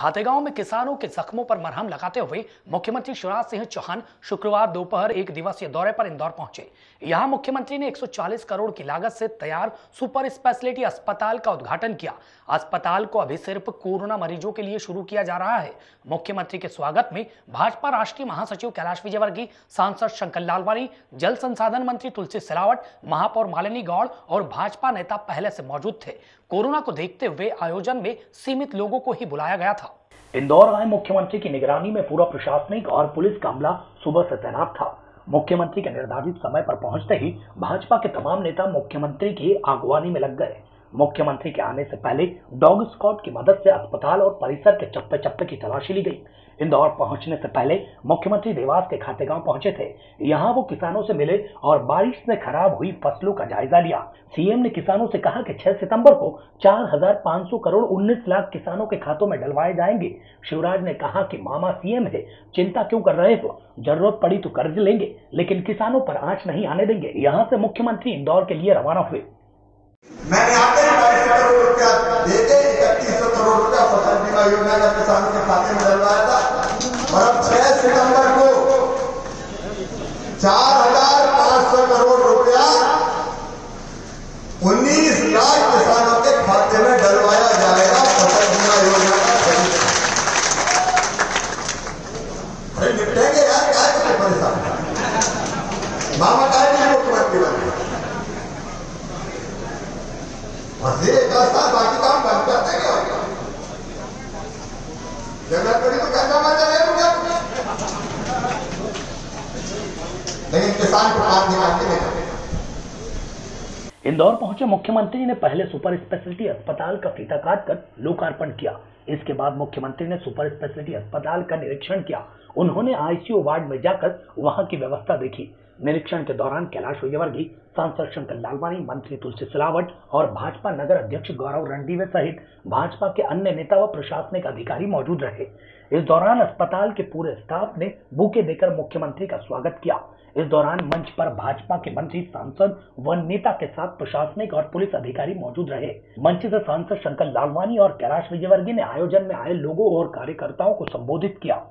खातेगांव में किसानों के जख्मों पर मरहम लगाते हुए मुख्यमंत्री शिवराज सिंह चौहान शुक्रवार दोपहर 1 दिवसीय दौरे पर इंदौर पहुंचे। यहां मुख्यमंत्री ने 140 करोड़ की लागत से तैयार सुपर स्पेशलिटी अस्पताल का उद्घाटन किया। अस्पताल को अभी सिर्फ कोरोना मरीजों के लिए शुरू किया जा रहा है। मुख्यमंत्री के स्वागत में भाजपा राष्ट्रीय महासचिव कैलाश विजयवर्गीय, सांसद शंकर लालवानी, जल संसाधन मंत्री तुलसी सिलावट, महापौर मालिनी गौड़ और भाजपा नेता पहले से मौजूद थे। कोरोना को देखते हुए आयोजन में सीमित लोगों को ही बुलाया गया था। इंदौर आए मुख्यमंत्री की निगरानी में पूरा प्रशासनिक और पुलिस का अमला सुबह से तैनात था। मुख्यमंत्री के निर्धारित समय पर पहुंचते ही भाजपा के तमाम नेता मुख्यमंत्री की अगवानी में लग गए। मुख्यमंत्री के आने से पहले डॉग स्क्वाड की मदद से अस्पताल और परिसर के चप्पे चप्पे की तलाशी ली गई। इंदौर पहुंचने से पहले मुख्यमंत्री देवास के खातेगांव पहुंचे थे। यहां वो किसानों से मिले और बारिश से खराब हुई फसलों का जायजा लिया। सीएम ने किसानों से कहा कि 6 सितंबर को 4,500 करोड़ 19 लाख किसानों के खातों में डलवाए जाएंगे। शिवराज ने कहा कि मामा सीएम है, चिंता क्यों कर रहे हो, जरूरत पड़ी तो कर्ज लेंगे, लेकिन किसानों पर आंच नहीं आने देंगे। यहाँ से मुख्यमंत्री इंदौर के लिए रवाना हुए। मैंने आते ही 22 करोड़ रुपया देके 3100 करोड़ रुपया फसल बीमा योजना का किसानों के खाते में डलवाया था और अब 6 सितंबर को 4,500 करोड़ रुपया 19 लाख किसानों के खाते में डलवाया जाएगा फसल बीमा योजना का खरीद। अरे निपटेंगे यार, क्या करते परेशान मामा का मुख्यमंत्री बने बस 10 साल बाकी काम बंद करते हैं। जगह पड़ी तो कर्जा मार लेकिन किसान को बात निकालते नहीं। इंदौर पहुंचे मुख्यमंत्री ने पहले सुपर स्पेशलिटी अस्पताल का फीता काटकर लोकार्पण किया। इसके बाद मुख्यमंत्री ने सुपर स्पेशलिटी अस्पताल का निरीक्षण किया। उन्होंने आईसीयू वार्ड में जाकर वहां की व्यवस्था देखी। निरीक्षण के दौरान कैलाश विजयवर्गीय, सांसद शंकर लालवानी, मंत्री तुलसी सिलावट और भाजपा नगर अध्यक्ष गौरव रणदीवे सहित भाजपा के अन्य नेता व प्रशासनिक अधिकारी मौजूद रहे। इस दौरान अस्पताल के पूरे स्टाफ ने बुके देकर मुख्यमंत्री का स्वागत किया। इस दौरान मंच पर भाजपा के मंत्री, सांसद व नेता के साथ प्रशासनिक और पुलिस अधिकारी मौजूद रहे। मंच से सांसद शंकर लालवानी और कैलाश विजयवर्गीय ने आयोजन में आए लोगों और कार्यकर्ताओं को संबोधित किया।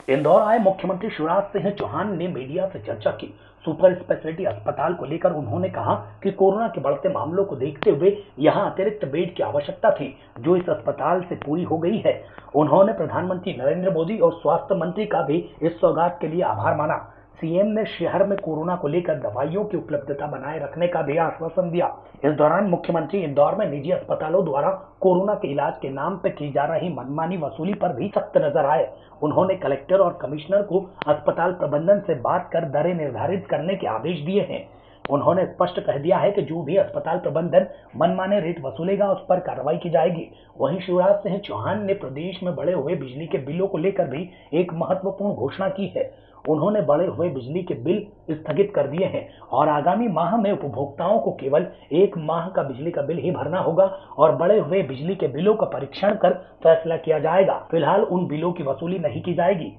इंदौर आए मुख्यमंत्री शिवराज सिंह चौहान ने मीडिया से चर्चा की। सुपर स्पेशलिटी अस्पताल को लेकर उन्होंने कहा कि कोरोना के बढ़ते मामलों को देखते हुए यहां अतिरिक्त बेड की आवश्यकता थी, जो इस अस्पताल से पूरी हो गई है। उन्होंने प्रधानमंत्री नरेंद्र मोदी और स्वास्थ्य मंत्री का भी इस सौगात के लिए आभार माना। सीएम ने शहर में कोरोना को लेकर दवाइयों की उपलब्धता बनाए रखने का भी आश्वासन दिया। इस दौरान मुख्यमंत्री इंदौर में निजी अस्पतालों द्वारा कोरोना के इलाज के नाम पर की जा रही मनमानी वसूली पर भी सख्त नजर आए। उन्होंने कलेक्टर और कमिश्नर को अस्पताल प्रबंधन से बात कर दरें निर्धारित करने के आदेश दिए हैं। उन्होंने स्पष्ट कह दिया है कि जो भी अस्पताल प्रबंधन मनमाने रेट वसूलेगा उस पर कार्रवाई की जाएगी। वहीं शिवराज सिंह चौहान ने प्रदेश में बढ़े हुए बिजली के बिलों को लेकर भी एक महत्वपूर्ण घोषणा की है। उन्होंने बढ़े हुए बिजली के बिल स्थगित कर दिए हैं और आगामी माह में उपभोक्ताओं को केवल 1 माह का बिजली का बिल ही भरना होगा और बढ़े हुए बिजली के बिलों का परीक्षण कर फैसला किया जाएगा। फिलहाल उन बिलों की वसूली नहीं की जाएगी।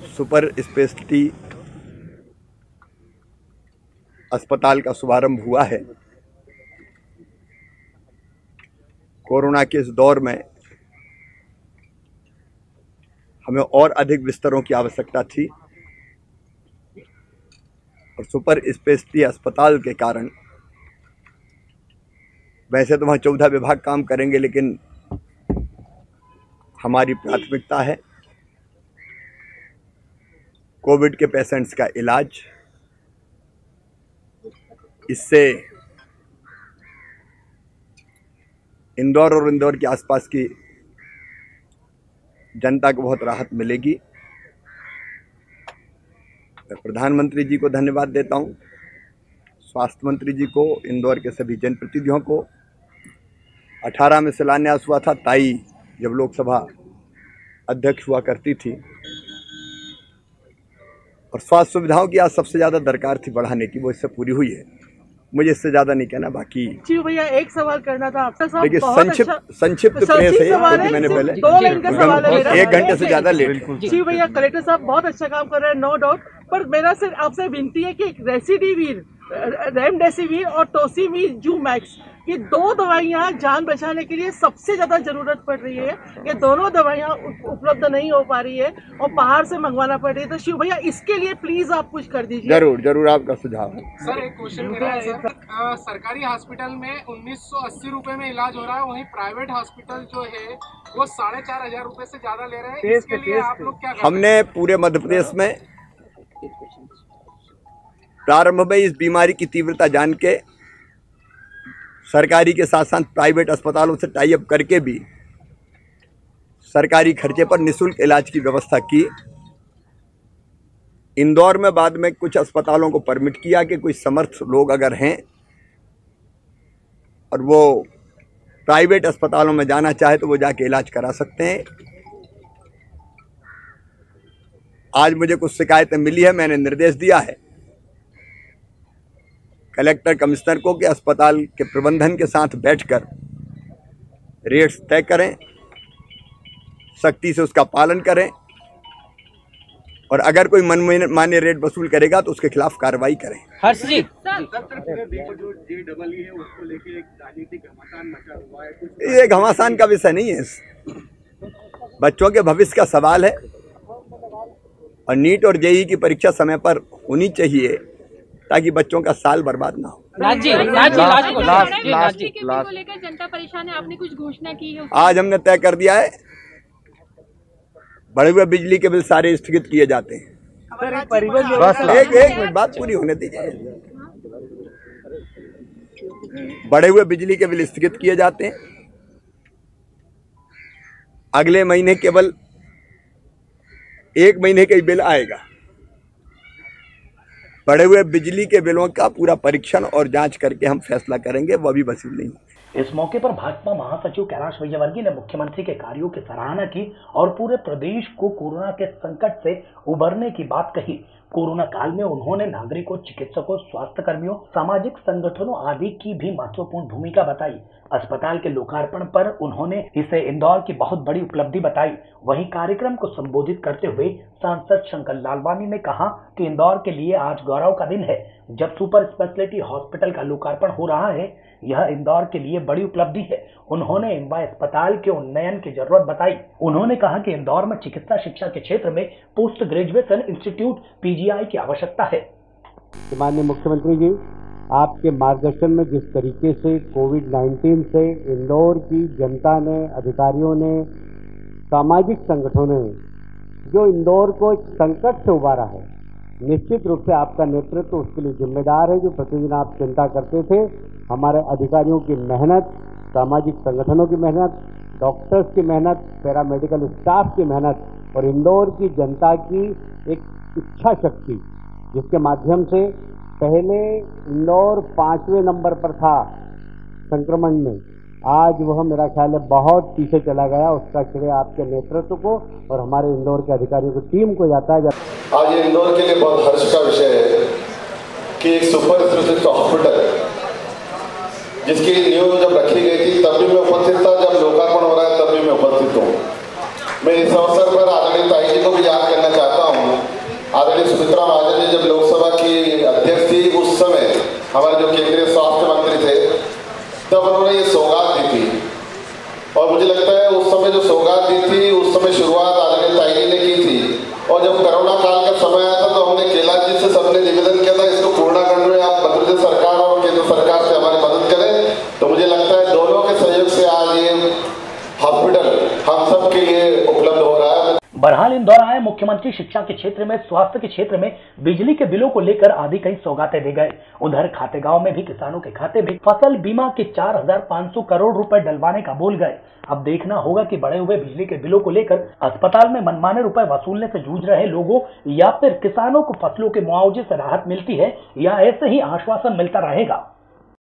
सुपर स्पेशलिटी अस्पताल का शुभारंभ हुआ है। कोरोना के इस दौर में हमें और अधिक बिस्तरों की आवश्यकता थी और सुपर स्पेशलिटी अस्पताल के कारण वैसे तो वहाँ 14 विभाग काम करेंगे, लेकिन हमारी प्राथमिकता है कोविड के पेशेंट्स का इलाज। इससे इंदौर और इंदौर के आसपास की जनता को बहुत राहत मिलेगी। मैं प्रधानमंत्री जी को धन्यवाद देता हूं, स्वास्थ्य मंत्री जी को, इंदौर के सभी जनप्रतिनिधियों को, 18 में शिलान्यास हुआ था। ताई जब लोकसभा अध्यक्ष हुआ करती थी और स्वास्थ्य सुविधाओं की आज सबसे ज़्यादा दरकार थी बढ़ाने की, वो इससे पूरी हुई है। मुझे इससे ज़्यादा नहीं कहना। बाकी जी भैया एक सवाल करना था आपसे साहब। देखिए संक्षिप्त प्रेस है क्योंकि मैंने पहले 2 लाइन का सवाल है मेरा। 1 घंटे से ज़्यादा लेट है। जी भैया कलेक्टर साहब बहुत अच्छा काम कर रहे हैं, नो डाउट, पर मेरा सिर्फ आपसे विनती है कि रेमडेसिविर और टोसिलीजुमैक्स, ये 2 दवाइयाँ जान बचाने के लिए सबसे ज्यादा जरूरत पड़ रही है। ये दोनों दवाइयाँ उपलब्ध नहीं हो पा रही है और बाहर से मंगवाना पड़ रही है। तो शिव भैया इसके लिए प्लीज आप कुछ कर दीजिए। जरूर जरूर आपका सुझाव है। सर एक क्वेश्चन मेरा है सर, सरकारी हॉस्पिटल में 1980 रुपए में इलाज हो रहा है, वहीं प्राइवेट हॉस्पिटल जो है वो 4,500 रुपए से ज्यादा ले रहे हैं। इसके लिए आप लोग क्या कर रहे हैं? हमने पूरे मध्य प्रदेश में प्रारंभ में इस बीमारी की तीव्रता जान के सरकारी के साथ साथ प्राइवेट अस्पतालों से टाई अप करके भी सरकारी खर्चे पर निःशुल्क इलाज की व्यवस्था की। इंदौर में बाद में कुछ अस्पतालों को परमिट किया कि कोई समर्थ लोग अगर हैं और वो प्राइवेट अस्पतालों में जाना चाहे तो वो जाके इलाज करा सकते हैं। आज मुझे कुछ शिकायतें मिली है, मैंने निर्देश दिया है कलेक्टर कमिश्नर को कि अस्पताल के प्रबंधन के साथ बैठकर रेट्स तय करें, सख्ती से उसका पालन करें और अगर कोई मनमाने रेट वसूल करेगा तो उसके खिलाफ कार्रवाई करें। हर्ष जी ये घमासान का विषय नहीं है, बच्चों के भविष्य का सवाल है और नीट और जेईई की परीक्षा समय पर होनी चाहिए ताकि बच्चों का साल बर्बाद ना हो। लास्ट को लेकर जनता परेशान है, आपने कुछ घोषणा की है? आज हमने तय कर दिया है बढ़े हुए बिजली के बिल सारे स्थगित किए जाते हैं। एक मिनट बात पूरी होने दीजिए। बढ़े हुए बिजली के बिल स्थगित किए जाते हैं। अगले महीने केवल 1 महीने का ही बिल आएगा। बढ़े हुए बिजली के बिलों का पूरा परीक्षण और जांच करके हम फैसला करेंगे, वो अभी वसूल नहीं। इस मौके पर भाजपा महासचिव कैलाश विजयवर्गीय ने मुख्यमंत्री के कार्यों की सराहना की और पूरे प्रदेश को कोरोना के संकट से उबरने की बात कही। कोरोना काल में उन्होंने नागरिकों, चिकित्सकों, स्वास्थ्य कर्मियों, सामाजिक संगठनों आदि की भी महत्वपूर्ण भूमिका बताई। अस्पताल के लोकार्पण पर उन्होंने इसे इंदौर की बहुत बड़ी उपलब्धि बताई। वहीं कार्यक्रम को संबोधित करते हुए सांसद शंकर लालवानी ने कहा कि इंदौर के लिए आज गौरव का दिन है जब सुपर स्पेशलिटी हॉस्पिटल का लोकार्पण हो रहा है। यह इंदौर के लिए बड़ी उपलब्धि है। उन्होंने इम्बा अस्पताल के उन्नयन की जरूरत बताई। उन्होंने कहा कि इंदौर में चिकित्सा शिक्षा के क्षेत्र में पोस्ट ग्रेजुएशन इंस्टीट्यूट PGI की आवश्यकता है। माननीय मुख्यमंत्री जी, आपके मार्गदर्शन में जिस तरीके से कोविड-19 से इंदौर की जनता ने, अधिकारियों ने, सामाजिक संगठनों ने जो इंदौर को एक संकट से उबारा है, निश्चित रूप से आपका नेतृत्व उसके लिए जिम्मेदार है। जो प्रतिदिन आप चिंता करते थे, हमारे अधिकारियों की मेहनत, सामाजिक संगठनों की मेहनत, डॉक्टर्स की मेहनत, पैरामेडिकल स्टाफ की मेहनत और इंदौर की जनता की एक इच्छा शक्ति, जिसके माध्यम से पहले इंदौर 5वें नंबर पर था संक्रमण में, आज वह मेरा ख्याल है बहुत पीछे चला गया। उसका श्रेय आपके नेतृत्व को और हमारे इंदौर के अधिकारियों की टीम को जाता है। आज ये इंदौर के लिए बहुत हर्ष का विषय है कि एक सुपर स्पेशलिटी हॉस्पिटल जिसकी नींव जब रखी गई थी तब भी मैं उपस्थित था, जब लोकार्पण हो रहा है तब भी मैं उपस्थित हूँ। मैं इस अवसर पर आदरणीय ताई जी को भी याद करना चाहता हूँ। आदरणीय सुमित्रा महाजन जी जब लोकसभा की अध्यक्ष थी, उस समय हमारे जो केंद्रीय स्वास्थ्य मंत्री थे, तब उन्होंने ये सौगात दी थी और मुझे लगता है उस समय जो सौगात दी थी उस समय शुरुआत आदरणीय ताई जी ने की थी। और जब कोरोना काल का समय आया था तो हमने कैलाश जी से सबने निवेदन किया था इसको पूर्ण करने में आप मध्य प्रदेश सरकार और केंद्र सरकार से हमारी मदद करें। तो मुझे लगता है दोनों के सहयोग से आज ये हॉस्पिटल हम सब के लिए उपलब्ध हो रहा है। बहरहाल इंदौर आए मुख्यमंत्री शिक्षा के क्षेत्र में, स्वास्थ्य के क्षेत्र में, बिजली के बिलों को लेकर आदि कई सौगातें दे गए। उधर खातेगांव में भी किसानों के खाते में फसल बीमा के 4,500 करोड़ रुपए डलवाने का बोल गए। अब देखना होगा कि बढ़े हुए बिजली के बिलों को लेकर अस्पताल में मनमाने रुपए वसूलने से जूझ रहे लोगों या फिर किसानों को फसलों के मुआवजे से राहत मिलती है या ऐसे ही आश्वासन मिलता रहेगा।